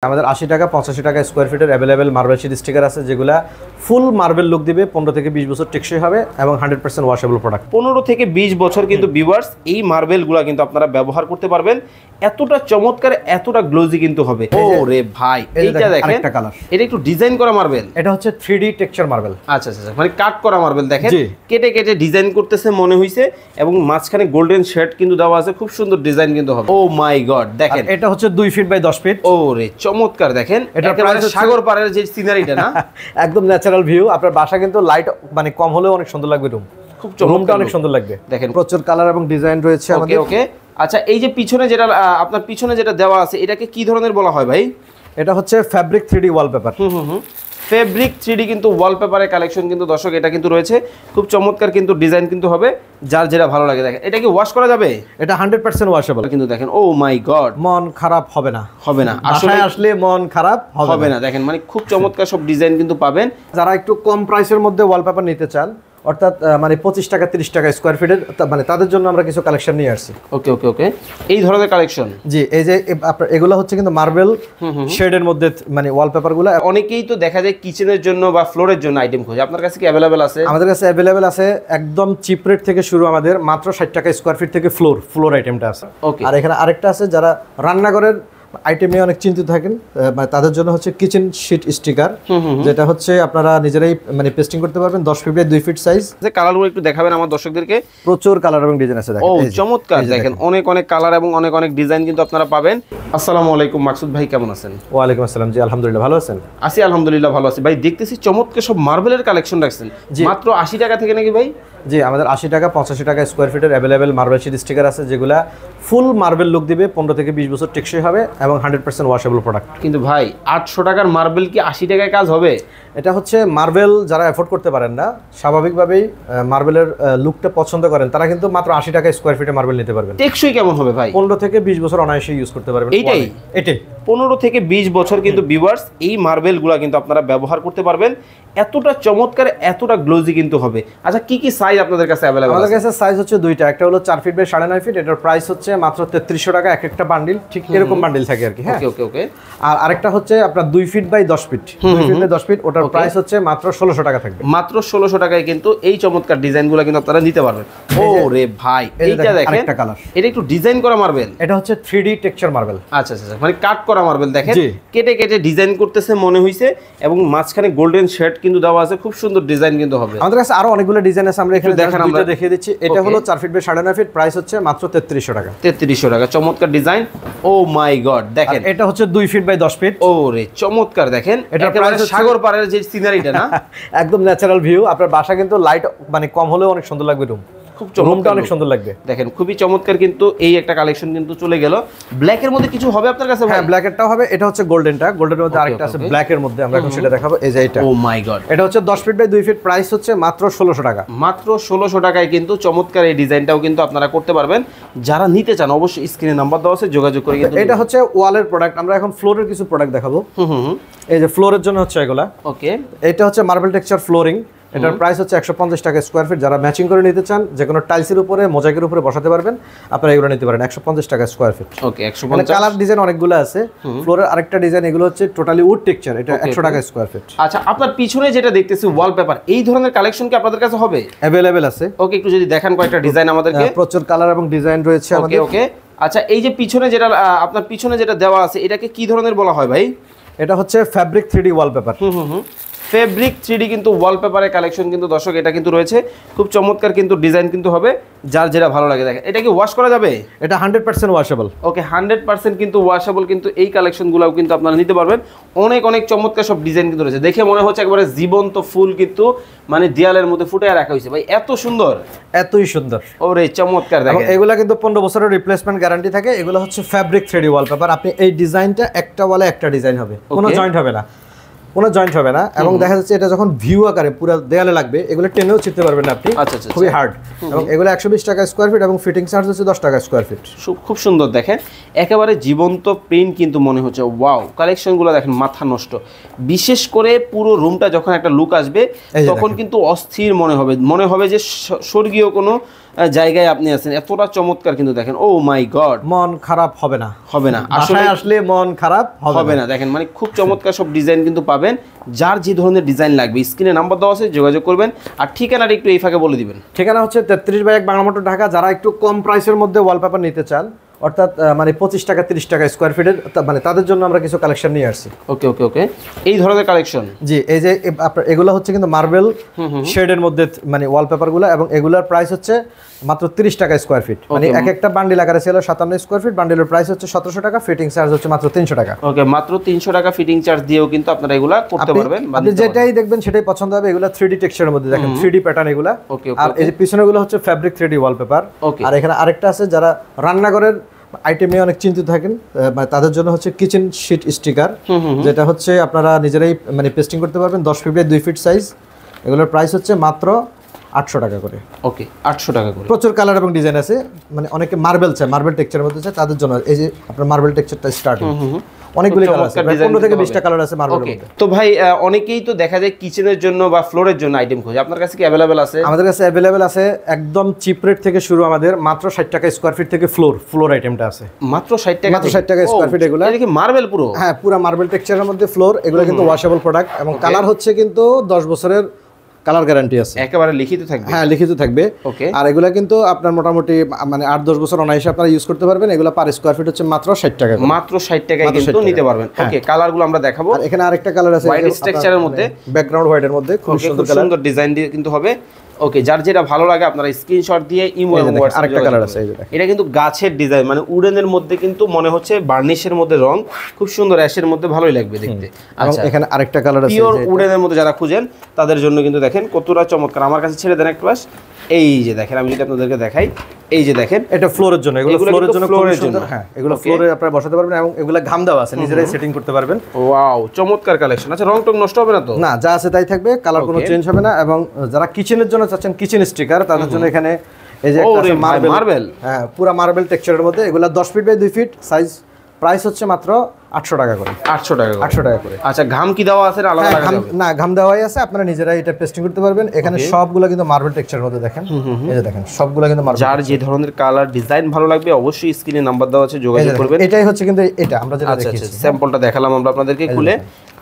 আমাদের 80 টাকা 85 টাকা স্কয়ার ফিটের अवेलेबल মার্বেল শীট স্টিকার আছে যেগুলা ফুল মার্বেল লুক দিবে 15 থেকে 20 বছর টেকসই হবে এবং 100% ওয়াশেবল প্রোডাক্ট। 15 থেকে 20 বছর কিন্তু ভিউয়ার্স এই মার্বেলগুলো কিন্তু আপনারা ব্যবহার করতে পারবেন। এতটা চমৎকার এতটা গ্লোজি কিন্তু হবে। ওরে ভাই এইটা দেখেন একটা কালার, এটা একটু ডিজাইন করা মার্বেল, এটা হচ্ছে 3D টেক্সচার মার্বেল। আচ্ছা আচ্ছা মানে কাট করা মার্বেল দেখেন কেটে কেটে ডিজাইন করতেছে মনে হইছে এবং মাঝখানে গোল্ডেন শেড কিন্তু দেওয়া আছে, খুব সুন্দর ডিজাইন কিন্তু হবে। ও মাই গড দেখেন এটা হচ্ছে 2 ফিট বাই 10 ফিট। ওরে চমৎকার দেখেন এটা প্রায় সাগর পাড়ের যে সিনারিটা না একদম ন্যাচারাল ভিউ। আপনার বাসা কিন্তু লাইট মানে কম হলেও অনেক সুন্দর লাগবে, খুব চমৎকার অনেক সুন্দর লাগবে দেখেন। প্রচুর কালার এবং ডিজাইন রয়েছে আমাদের। ওকে আচ্ছা এই যে পিছনে যেটা আপনার পিছনে যেটা দেওয়া আছে এটাকে কি ধরনের বলা হয় ভাই? এটা হচ্ছে fabric 3D wallpaper. Fabric 3D কিন্তু ওয়ালপেপারের কালেকশন কিন্তু দর্শক এটা কিন্তু রয়েছে, খুব চমৎকার কিন্তু ডিজাইন কিন্তু হবে, যার যেটা ভালো লাগে। দেখেন এটা কি ওয়াশ করা যাবে? এটা 100% ওয়াশেবল কিন্তু দেখেন ও মাই গড মন খারাপ হবে না, হবে না আসলে আসলে মন খারাপ হবে না। দেখেন মানে খুব চমৎকার সব ডিজাইন কিন্তু পাবেন। যারা একটু কম প্রাইসের মধ্যে ওয়ালপেপার নিতে চান অর্থাৎ মানে 25 টাকা 30 টাকা স্কয়ার ফিটের, মানে তাদের জন্য আমরা কিছু কালেকশন নিয়ে আসছি। ওকে ওকে ওকে এই ধরনের কালেকশন জি এই যে আপনার এগুলো হচ্ছে কিন্তু মার্বেল শেডের মধ্যে মানে ওয়ালপেপারগুলো। অনেকেই তো দেখা যায় কিচেনের জন্য বা ফ্লোরের জন্য আইটেম খোঁজে, আপনার কাছে কি अवेलेबल আছে? আমাদের কাছে अवेलेबल আছে, একদম চিপ রেট থেকে শুরু, আমাদের মাত্র 60 টাকা স্কয়ার ফিট থেকে ফ্লোর আইটেমটা আছে। আর এখানে আরেকটা আছে যারা রান্নাঘরের আইটেম নিয়ে অনেক চিন্তিত থাকেন মানে তাদের জন্য হচ্ছে কিচেন শীট স্টিকার, যেটা হচ্ছে আপনারা নিজেরাই মানে পেস্টিং করতে পারবেন 10 ফিট বাই 2 ফিট সাইজ। যে কালারগুলো একটু দেখাবেন আমার দর্শকদেরকে। প্রচুর কালার এবং ডিজাইন আছে দেখেন। ও চমৎকার দেখেন অনেক অনেক কালার এবং অনেক অনেক ডিজাইন কিন্তু আপনারা পাবেন। আসসালামু আলাইকুম মাকসুদ ভাই, কেমন আছেন? ওয়া আলাইকুম আসসালাম। জি আলহামদুলিল্লাহ, ভালো আছেন? আছি আলহামদুলিল্লাহ ভালো আছি ভাই। দেখতেছি চমৎকার সব মার্বেলের কালেকশন রাখছেন মাত্র 80 টাকা থেকে নাকি ভাই? জি আমাদের 80 টাকা 85 টাকা স্কয়ার ফিটের अवेलेबल মার্বেল শীট স্টিকার আছে যেগুলা ফুল মার্বেল লুক দিবে 15 থেকে 20 বছর টেকসই হবে এবং 100% ওয়াশেবল প্রোডাক্ট। কিন্তু ভাই 800 টাকার মার্বেল কি 80 টাকায় কাজ হবে? এটা হচ্ছে মার্বেল যারা এফোর্ড করতে পারেন না, স্বাভাবিকভাবেই মার্বেলের লুকটা পছন্দ করেন, তারা কিন্তু মাত্র 80 টাকা স্কয়ার ফিটে মার্বেল নিতে পারবেন। টেকসই কেমন হবে ভাই? 15 থেকে 20 বছর অনায়াসে ইউজ করতে পারবেন। এটাই 15 থেকে 20 বছর কিন্তু ভিউয়ার্স এই মার্বেলগুলো কিন্তু আপনারা ব্যবহার করতে পারবেন। এতটা চমৎকার এতটা গ্লোজি কিন্তু হবে। আচ্ছা কি কি সাইজ আপনাদের কাছে अवेलेबल? আমাদের কাছে সাইজ হচ্ছে দুইটা, একটা হলো 4 ফিট বাই 9.5 ফিট, এটার প্রাইস হচ্ছে মাত্র 3300 টাকা এক একটা বান্ডিল, ঠিক এরকম বান্ডিল থাকে আর কি। হ্যাঁ ওকে ওকে। আর আরেকটা হচ্ছে আপনার 2 feet by 10 feet, 2 feet by 10 feet, ওটার প্রাইস হচ্ছে মাত্র 1600 টাকা থাকবে। মাত্র 1600 টাকায় কিন্তু এই চমৎকার ডিজাইনগুলো কিন্তু আপনারা নিতে পারবেন। ওরে ভাই এইটা দেখেন একটা কালার, এটা একটু ডিজাইন করা মার্বেল। এটা হচ্ছে 3D টেক্সচার মার্বেল। আচ্ছা আচ্ছা মানে কাট করা মার্বেল দেখেন কেটে কেটে ডিজাইন করতেছে মনে হইছে এবং মাঝখানে গোল্ডেন শেড কিন্তু দেওয়া আছে, খুব সুন্দর ডিজাইন কিন্তু হবে। আমাদের কাছে আরো অনেকগুলো ডিজাইন আছে, আমরা এখানে দেখেন আমরা দেখিয়ে দিচ্ছি। এটা হলো 4 ফিট বাই 9.5 ফিট, প্রাইস হচ্ছে মাত্র 3300 টাকা। 3300 টাকা চমৎকার ডিজাইন। ও মাই গড দেখেন এটা হচ্ছে 2 ফিট বাই 10 ফিট। ওরে চমৎকার দেখেন এটা প্রায় সাগর পাড়ের যে সিনারিটা না একদম ন্যাচারাল ভিউ। আপনার বাসা কিন্তু লাইট মানে কম হলেও অনেক সুন্দর লাগবে, খুব চমৎকার অনেক সুন্দর লাগবে। দেখেন খুবই চমৎকার কিন্তু এই একটা কালেকশন কিন্তু চলে গেল। ব্ল্যাক এর মধ্যে কিছু হবে আপনার কাছে? হ্যাঁ ব্ল্যাক এরটাও হবে। এটা হচ্ছে গোল্ডেনটা, গোল্ডেনের মধ্যে আরেকটা আছে ব্ল্যাক এর মধ্যে, আমরা এখন সেটা দেখাবো। এই যে এটা, ও মাই গড, এটা হচ্ছে 10 ফিট বাই 2 ফিট, প্রাইস হচ্ছে মাত্র 1600 টাকা। মাত্র 1600 টাকায় কিন্তু চমৎকার এই ডিজাইনটাও কিন্তু আপনারা করতে পারবেন। যারা নিতে চান অবশ্যই স্ক্রিনে নাম্বার দেওয়া আছে, যোগাযোগ করে কিন্তু। এটা হচ্ছে ওয়ালের প্রোডাক্ট, আমরা এখন ফ্লোরের কিছু প্রোডাক্ট দেখাবো। এই যে ফ্লোরের জন্য হচ্ছে এগুলা। ওকে এটা হচ্ছে মার্বেল টেক্সচার ফ্লোরিং, এটার প্রাইস হচ্ছে 150 টাকা স্কয়ার ফিট। যারা ম্যাচিং করে নিতে চান যে কোনো টাইলসের উপরে মোজাইকের উপরে বসাতে পারবেন, আপনারা এগুলো নিতে পারেন 150 টাকা স্কয়ার ফিট। ওকে 150। কালার ডিজাইন অনেকগুলো আছে। ফ্লোরের আরেকটা ডিজাইন, এগুলো হচ্ছে টোটালি উড টেক্সচার, এটা 100 টাকা স্কয়ার ফিট। আচ্ছা আপনার পিছনে যেটা দেখতেছি ওয়ালপেপার, এই ধরনের কালেকশন কি আপনাদের কাছে হবে? अवेलेबल আছে। ওকে একটু যদি দেখান কয়েকটা ডিজাইন আমাদেরকে। প্রচুর কালার এবং ডিজাইন রয়েছে আমাদের। ওকে আচ্ছা এই যে পিছনে যেটা আপনার পিছনে যেটা দেওয়া আছে এটাকে কি ধরনের বলা হয় ভাই? এটা হচ্ছে fabric 3D wallpaper. Fabric 3D কিন্তু ওয়ালপেপারের কালেকশন কিন্তু দর্শক এটা কিন্তু রয়েছে, খুব চমৎকার কিন্তু ডিজাইন কিন্তু হবে, যার যেটা ভালো লাগে। দেখেন এটা কি ওয়াশ করা যাবে? এটা 100% ওয়াশেবল। ওকে 100% কিন্তু ওয়াশেবল কিন্তু এই কালেকশনগুলোও কিন্তু আপনারা নিতে পারবেন। অনেক অনেক চমৎকার সব ডিজাইন কিন্তু রয়েছে, দেখে মনে হচ্ছে একবারে জীবন্ত ফুল কিন্তু মানে দেয়ালের মধ্যে ফুটিয়ে রাখা হয়েছে ভাই, এত সুন্দর এতই সুন্দর। ওরে চমৎকার দেখেন। এগুলা কিন্তু 15 বছরের রিপ্লেসমেন্ট গ্যারান্টি থাকে। এগুলো হচ্ছে ফ্যাব্রিক 3D ওয়ালপেপার। আপনি এই ডিজাইনটা একটা ওয়ালে একটা ডিজাইন হবে, কোনো জয়েন্ট হবে না, কোনো জয়েন্ট হবে না। এবং দেখা যাচ্ছে এটা যখন ভিউ আকারে পুরো দেয়ালে লাগবে, এগুলো টেনেও চিনতে পারবেন না আপনি। আচ্ছা আচ্ছা খুবই হার্ড। এবং এগুলো 120 টাকা স্কয়ার ফিট এবং ফিটিং চার্জ হচ্ছে 10 টাকা স্কয়ার ফিট। খুব সুন্দর দেখেন, একেবারে জীবন্ত প্রিন্ট কিন্তু মনে হচ্ছে। ওয়াও কালেকশনগুলো দেখেন মাথা নষ্ট। বিশেষ করে পুরো রুমটা যখন একটা লুক আসবে তখন কিন্তু অস্থির মনে হবে যে স্বর্গীয় কোনো জায়গায় আপনি আছেন, এতটা চমৎকার কিন্তু দেখেন। ও মাই গড, মন খারাপ হবে না, হবে না আসলে আসলে মন খারাপ হবে না। দেখেন মানে খুব চমৎকার সব ডিজাইন কিন্তু পাবেন। যার যে ধরনের ডিজাইন লাগবে স্ক্রিনে নাম্বার দেওয়া আছে, যোগাযোগ করবেন। আর ঠিকানাটা একটু এই ফাঁকে বলে দিবেন। ঠিকানা হচ্ছে 33/1 বাংলা মোটর, ঢাকা। যারা একটু কম প্রাইসের মধ্যে ওয়ালপেপার নিতে চান, অর্থাৎ মানে 25 টাকা 30 টাকা স্কোয়ার ফিটের, মানে তাদের জন্য আমরা কিছু কালেকশন নিয়ে আসছি। ওকে ওকে ওকে, এই ধরনের কালেকশন। জি, এই যে আপনার এগুলো হচ্ছে কিন্তু মার্বেল শেডের মধ্যে মানে ওয়ালপেপারগুলো, এবং এগুলোর প্রাইস হচ্ছে মাত্র 30 টাকা স্কোয়ার ফিট। মানে এক একটা বান্ডিল আকারে ছিল 57 স্কোয়ার ফিট, বান্ডিলের প্রাইস হচ্ছে 1700 টাকা, ফিটিং চার্জ হচ্ছে মাত্র 300 টাকা। ওকে, মাত্র 300 টাকা ফিটিং চার্জ দিয়েও কিন্তু আপনারা এগুলা করতে পারবেন। আপনি যেটাই দেখবেন সেটাই পছন্দ হবে। এগুলা 3D টেক্সচারের মধ্যে, দেখেন 3D প্যাটার্ন এগুলা। আর এই যে পিছনেগুলো হচ্ছে ফ্যাব্রিক 3D ওয়ালপেপার। আর এখানে আরেকটা আছে, যারা রান্নাঘরের আইটেম নিয়ে অনেক চিন্তিত থাকেন, মানে তাদের জন্য হচ্ছে কিচেন শিট স্টিকার, যেটা হচ্ছে আপনারা নিজেরাই মানে পেস্টিং করতে পারবেন। 10 ফিট বাই 2 ফিট সাইজ। এগুলোর প্রাইস হচ্ছে মাত্র 800 টাকা করে। ওকে, 800 টাকা করে। প্রচুর কালার এবং ডিজাইন আছে। মানে অনেকে মার্বেল চায়, মার্বেল টেক্সচারের মধ্যে চায়, তাদের জন্য এই যে আপনার মার্বেল টেক্সচারটা স্টার্টিং। অনেকগুলি কালার আছে, 15 থেকে 20টা কালার আছে মার্বেলের মধ্যে। তো ভাই অনেকেই তো দেখা যায় কিচেনের জন্য বা ফ্লোরের জন্য আইটেম খোঁজে, আপনার কাছে কি अवेलेबल আছে? আমাদের কাছে अवेलेबल আছে, একদম চিপ রেট থেকে শুরু। আমাদের মাত্র 60 টাকা স্কয়ার ফিট থেকে ফ্লোর আইটেমটা আছে। মাত্র 60 টাকা? মাত্র 60 টাকা স্কয়ার ফিট। এগুলো এটা কি মার্বেল পুরো? হ্যাঁ, পুরো মার্বেল টেক্সচারের মধ্যে ফ্লোর। এগুলো কিন্তু ওয়াশেবল প্রোডাক্ট, এবং কালার হচ্ছে কিন্তু 10 বছরের কালার গ্যারান্টি আছে। একেবারে লিখিত থাকবে? হ্যাঁ, লিখিত থাকবে। ওকে। আর এগুলা কিন্তু আপনার মোটামুটি মানে 8-10 বছর অনায়াসে আপনারা ইউজ করতে পারবেন। এগুলা পার স্কয়ার ফিট হচ্ছে মাত্র 60 টাকা। মাত্র 60 টাকায় কিন্তু নিতে পারবেন। ওকে, কালারগুলো আমরা দেখাবো। আর এখানে আরেকটা কালার আছে হোয়াইট স্ট্রাকচারের মধ্যে, ব্যাকগ্রাউন্ড হোয়াইটের মধ্যে, খুব সুন্দর ডিজাইন দিয়ে কিন্তু হবে। ওকে, যার যেটা ভালো লাগে আপনারা স্ক্রিনশট দিয়ে ইমো এবং হোয়াটসঅ্যাপ। আরেকটা কালার আছে, এটা কিন্তু গাছের ডিজাইন, মানে উডেনের মধ্যে কিন্তু মনে হচ্ছে বার্নিশের মধ্যে রং, খুব সুন্দর অ্যাশের মধ্যে ভালোই লাগবে দেখতে। আচ্ছা, এখানে আরেকটা কালার আছে পিওর উডেনের মধ্যে যারা খুঁজেন তাদের জন্য কিন্তু দেখেন কতটা চমৎকার। আমার কাছে ছেড়ে দেন একটু বাস। এই যে দেখেন, আমি যদি আপনাদেরকে দেখাই, এই যে দেখেন, এটা ফ্লোরের জন্য। এগুলো ফ্লোরের জন্য, হ্যাঁ এগুলো ফ্লোরে আপনারা বসাতে পারবেন, এবং এগুলো ঘাম দেওয়া আছে, নিজেরাই সেটিং করতে পারবেন। ওয়াও, চমৎকার কালেকশন। আচ্ছা, রং টং নষ্ট হবে না তো? না, যা আছে তাই থাকবে, কালার কোনো চেঞ্জ হবে না। এবং যারা কিচেনের জন্য চাচ্ছেন কিচেন স্টিকার, তাদের জন্য এখানে এই যে একটা মার্বেল, হ্যাঁ পুরো মার্বেল টেক্সচারের মধ্যে। এগুলো 10 feet by 2 feet size. Price হচ্ছে মাত্র 800 টাকা করে। 800 টাকা? 800 টাকা করে। আচ্ছা, ঘাম কি দেওয়া আছে? আলাদা লাগা যাবে না, ঘাম দেওয়াই আছে, আপনারা নিজেরাই এটা পেস্টিং করতে পারবেন। এখানে সবগুলো কিন্তু মার্বেল টেক্সচারের মধ্যে, দেখেন এই যে দেখেন সবগুলো কিন্তু মার্বেল। যার যে ধরনের কালার ডিজাইন ভালো লাগবে অবশ্যই স্ক্রিনে নাম্বার দেওয়া আছে, যোগাযোগ করবেন। এটাই হচ্ছে কিন্তু এটা আমরা যেটা দেখিয়েছি, স্যাম্পলটা দেখালাম আমরা আপনাদেরকে খুলে।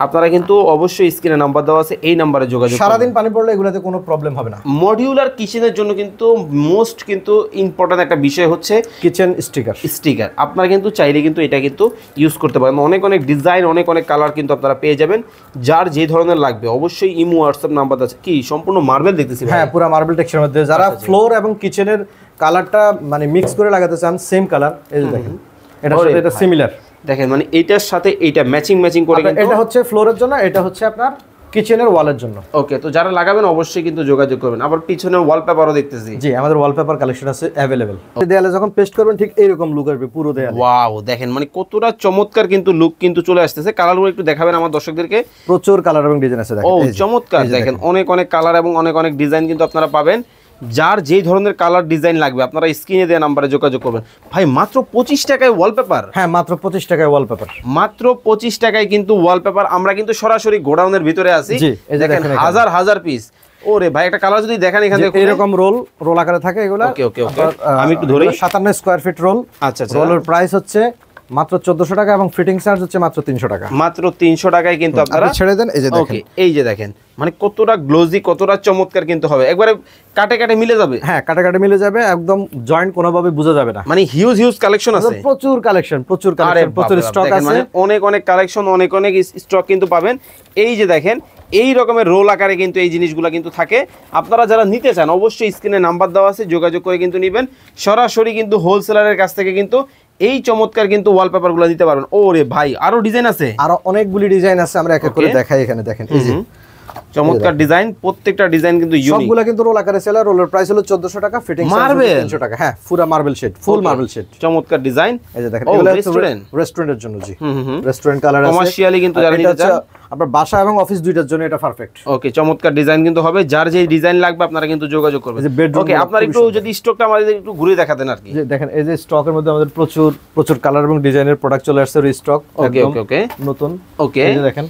আপনারা কিন্তু অবশ্যই স্ক্রিনে নাম্বার দেওয়া আছে, এই নম্বরে যোগাযোগ করবেন। সারাদিন পানি পড়লে এগুলোতে কোনো প্রবলেম হবে না। মডিউলার কিচেনের জন্য কিন্তু মোস্ট কিন্তু ইম্পর্টেন্ট একটা বিষয় হচ্ছে কিচেন স্টিকার। আপনারা কিন্তু চাইলে কিন্তু এটা কিন্তু ইউজ করতে পারেন। অনেক অনেক ডিজাইন, অনেক অনেক কালার কিন্তু আপনারা পেয়ে যাবেন। যার যে ধরনের লাগবে অবশ্যই ইমো হোয়াটসঅ্যাপ নাম্বার আছে। কি সম্পূর্ণ মার্বেল দেখতেছি? হ্যাঁ, পুরো মার্বেল টেক্সচারের মধ্যে। যারা ফ্লোর এবং কিচেনের কালারটা মানে মিক্স করে লাগাতে চান, সেম কালার, এই যে দেখেন এটার সাথে এটা সিমিলার। দেখেন মানে এইটার সাথে এইটা ম্যাচিং করে কিন্তু এটা হচ্ছে ফ্লোরের জন্য, এটা হচ্ছে আপনার কিচেনের ওয়ালের জন্য। ওকে, তো যারা লাগাবেন অবশ্যই কিন্তু যোগাযোগ করবেন। আবার পিছনের ওয়ালপেপারও দেখতেছি। জি, আমাদের ওয়ালপেপার কালেকশন আছে अवेलेबल। দেয়ালে যখন পেস্ট করবেন ঠিক এইরকম লুক আসবে পুরো দেয়ালে। ওয়াও, দেখেন মানে কতটা চমৎকার কিন্তু লুক কিন্তু চলে আসতেছে। কালারগুলো একটু দেখাবেন আমার দর্শকদেরকে। প্রচুর কালার এবং ডিজাইন আছে, দেখেন। ও চমৎকার, দেখেন অনেক অনেক কালার এবং অনেক অনেক ডিজাইন কিন্তু আপনারা পাবেন। যার যেই ধরনের কালার ডিজাইন লাগবে আপনারা স্ক্রিনে দেওয়া নম্বরে যোগাযোগ করবেন। ভাই মাত্র 25 টাকায় ওয়ালপেপার? হ্যাঁ, মাত্র 25 টাকায় ওয়ালপেপার। মাত্র 25 টাকায় কিন্তু ওয়ালপেপার। আমরা কিন্তু সরাসরি গোডাউনের ভিতরে আছি। দেখেন হাজার হাজার পিস। ওরে ভাই, একটা কালার যদি দেখেন এখানে এরকম রোল আকারে থাকে এগুলো। ওকে ওকে ওকে, আমি একটু ধরি। 57 স্কয়ার ফিট রোল। আচ্ছা আচ্ছা, রোলের প্রাইস হচ্ছে মাত্র 1400 টাকা, এবং ফিটিং চার্জ হচ্ছে মাত্র 300 টাকা। মাত্র 300 টাকায় কিন্তু আপনারা ছেড়ে দেন। এই যে দেখেন, ওকে, এই যে দেখেন মানে কতটা গ্লোজি, কতটা চমৎকার কিন্তু হবে। একবারে কাটে কাটে মিলে যাবে। হ্যাঁ, কাটে কাটে মিলে যাবে, একদম জয়েন্ট কোনোভাবে বোঝা যাবে না। মানে হিউজ কালেকশন আছে, প্রচুর কালেকশন, প্রচুর স্টক আছে। মানে অনেক অনেক কালেকশন, অনেক অনেক স্টক কিন্তু পাবেন। এই যে দেখেন এই রকমের রোল আকারে কিন্তু এই জিনিসগুলো কিন্তু থাকে। আপনারা যারা নিতে চান অবশ্যই স্ক্রিনে নাম্বার দেওয়া আছে, যোগাযোগ করে কিন্তু নেবেন। সরাসরি কিন্তু হোলসেলারের কাছ থেকে কিন্তু এই চমৎকার কিন্তু ওয়ালপেপারগুলো দিতে পারবেন। ওরে ভাই, আরো ডিজাইন আছে? আরো অনেকগুলি ডিজাইন আছে, আমরা এক এক করে দেখাই। এখানে দেখেন এই যে চমৎকার ডিজাইন, প্রত্যেকটা ডিজাইন কিন্তু ইউনিক। সবগুলা কিন্তু রোল আকারে সেল। রোলের প্রাইস হলো 1400 টাকা, ফিটিং চার্জ 300 টাকা। হ্যাঁ, পুরো marble shade, full marble shade. চমৎকার ডিজাইন। এই যে দেখেন, এগুলো রেস্টুরেন্টের জন্য। জি, রেস্টুরেন্ট কালার আছে। কমার্শিয়ালি কিন্তু যারা নিতে চান, আপনার বাসা এবং অফিস দুইটার জন্য এটা পারফেক্ট। ওকে, চমৎকার ডিজাইন কিন্তু হবে। যার যে ডিজাইন লাগবে আপনারা কিন্তু যোগাযোগ করবেন। ওকে, আপনারা একটু যদি স্টকটা আমাদের একটু ঘুরে দেখাতেন আর কি। দেখেন এই যে স্টকের মধ্যে আমাদের প্রচুর কালার এবং ডিজাইনের প্রোডাক্ট চলে আসছে, রিস্টক। ওকে ওকে ওকে, নতুন। ওকে, এই যে দেখেন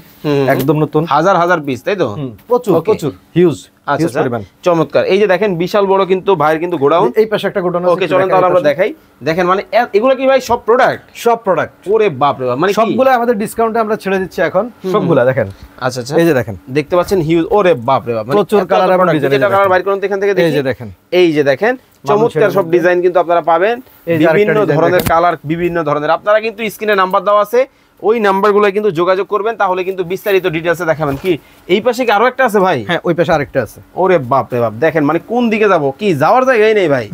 একদম নতুন, হাজার হাজার পিস, তাই তো? প্রচুর Okay. প্রচুর হিউজ আচ্ছা আচ্ছা, চমৎকার। এই যে দেখেন বিশাল বড় কিন্তু ভাইয়ের কিন্তু গোডাউন। এই পাশে একটা গোডাউন ওকে চলেন তাহলে আমরা দেখাই। দেখেন মানে এগুলো কি ভাই সব প্রোডাক্ট? সব প্রোডাক্ট। ওরে বাপ রে বাপ, মানে কি? সবগুলো আমাদের ডিসকাউন্টে আমরা ছেড়ে দিচ্ছি এখন সবগুলা দেখেন। আচ্ছা আচ্ছা, এই যে দেখেন দেখতে পাচ্ছেন হিউজ, ওরে বাপ রে বাপ, মানে প্রচুর কালার এবং ডিজাইন। এটা কালার বাইর করুন তো এখান থেকে দেখি। এই যে দেখেন, এই যে দেখেন চমৎকার সব ডিজাইন কিন্তু আপনারা পাবেন, বিভিন্ন ধরনের কালার, বিভিন্ন ধরনের। আপনারা কিন্তু স্ক্রিনে নাম্বার দেওয়া আছে, ওই নাম্বারগুলো কিন্তু যোগাযোগ করবেন, তাহলে কিন্তু বিস্তারিত ডিটেইলসে দেখাবেন। কি এই পাশে কি আরো একটা আছে ভাই? হ্যাঁ ওই পাশে আরেকটা আছে। ওরে বাপ রে বাপ, দেখেন মানে কোন দিকে যাব, কি যাওয়ার জায়গাই নেই ভাই।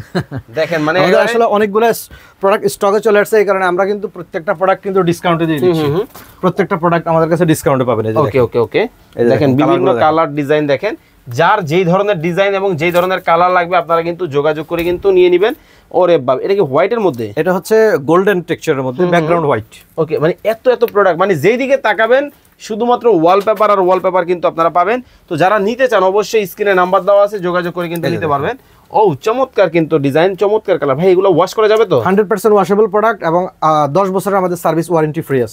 দেখেন মানে আসলে অনেকগুলো প্রোডাক্ট স্টকে চলে আসছে, এই কারণে আমরা কিন্তু প্রত্যেকটা প্রোডাক্ট কিন্তু ডিসকাউন্টে দিয়ে দিচ্ছি। প্রত্যেকটা প্রোডাক্ট আমাদের কাছে ডিসকাউন্টে পাবেন। এই যে ওকে ওকে ওকে, দেখেন বিভিন্ন কালার ডিজাইন। দেখেন যার যেই ধরনের ডিজাইন এবং যেই ধরনের কালার লাগবে আপনারা কিন্তু যোগাযোগ করে কিন্তু নিয়ে নেবেন। ওরে বাপ, এটা কি হোয়াইটের মধ্যে? এটা হচ্ছে গোল্ডেন টেক্সচারের মধ্যে, ব্যাকগ্রাউন্ড হোয়াইট। ওকে, মানে এত এত প্রোডাক্ট, মানে যেই দিকে তাকাবেন শুধুমাত্র ওয়ালপেপার আর ওয়ালপেপার কিন্তু আপনারা পাবেন। তো যারা নিতে চান অবশ্যই স্ক্রিনে নাম্বার দেওয়া আছে, যোগাযোগ করে কিন্তু নিতে পারবেন। ও চমৎকার কিন্তু ডিজাইন, চমৎকার কালার। ভাই এগুলো ওয়াশ করা যাবে তো? 100% ওয়াশেবল প্রোডাক্ট এবং 10 বছরের আমাদের সার্ভিস ওয়ারেন্টি ফ্রি আছে।